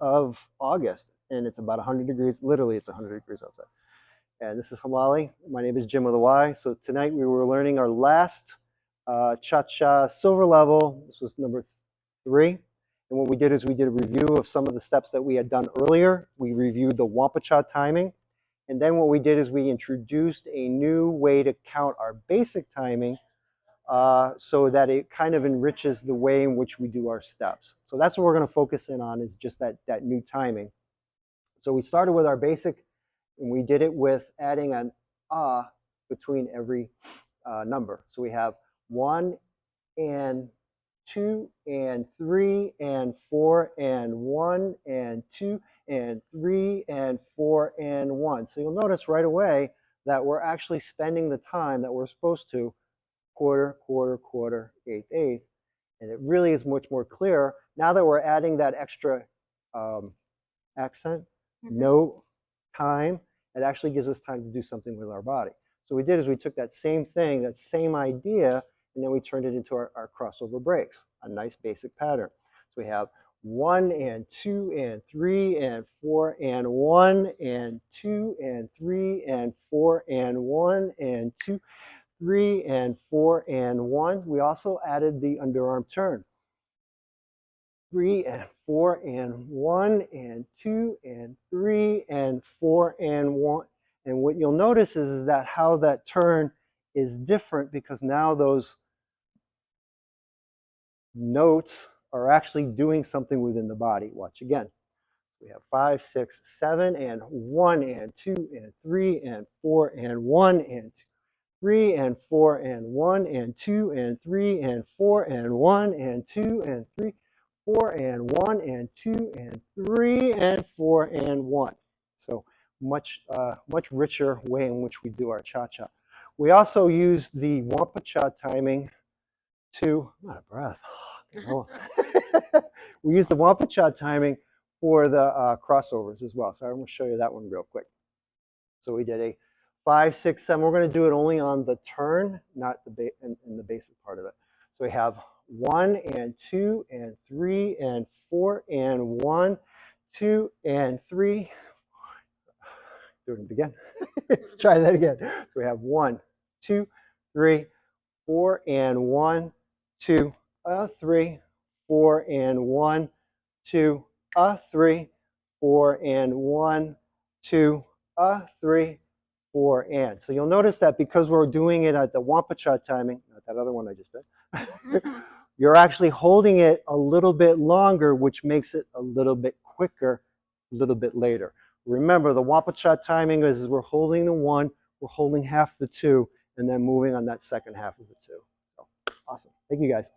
of August, and it's about 100 degrees. Literally, it's 100 degrees outside. And this is Hemali. My name is Jym with a Y. So tonight we were learning our last cha-cha silver level. This was number 3. And what we did is we did a review of some of the steps that we had done earlier. We reviewed the guampacha timing. And then what we did is we introduced a new way to count our basic timing so that it kind of enriches the way in which we do our steps. So that's what we're going to focus in on, is just that new timing. So we started with our basic, and we did it with adding an between every number. So we have 1 and 2 and 3 and 4 and 1 and 2 and 3 and 4 and 1. So you'll notice right away that we're actually spending the time that we're supposed to, quarter, quarter, quarter, eighth, eighth. And it really is much more clear now that we're adding that extra accent, no time. It actually gives us time to do something with our body. So what we did is we took that same thing, that same idea, and then we turned it into our crossover breaks, a nice basic pattern. So we have 1 and 2 and 3 and 4 and 1 and 2 and 3 and 4 and 1 and 2, 3 and 4 and 1. We also added the underarm turn. 3 and 4 and 1 and 2 and 3 and 4 and 1. And what you'll notice is that how that turn is different, because now those notes are actually doing something within the body. Watch again. We have 5, 6, 7 and 1 and 2 and 3 and 4 and 1 and 2. 3 and 4 and 1 and 2 and 3 and 4 and 1 and 2 and 3, 4 and 1 and 2 and 3 and 4 and 1. So much richer way in which we do our cha-cha. We also use the guampacha timing to, I'm out of breath. We use the guampacha timing for the crossovers as well. So I'm going to show you that one real quick. So we did a 5, 6, 7. We're going to do it only on the turn, not in the basic part of it. So we have 1 and 2 and 3 and 4 and 1, 2 and 3. Do it again. Let's try that again. So we have 1, 2, 3, 4 and 1, 2, 3, 4 and 1, 2, 3, 4 and 1, 2, 3, 4 and. So you'll notice that because we're doing it at the guampacha timing, not that other one I just did, you're actually holding it a little bit longer, which makes it a little bit quicker, a little bit later. Remember, the guampacha timing is we're holding the 1, we're holding half the 2, and then moving on that second half of the 2. So awesome. Thank you guys.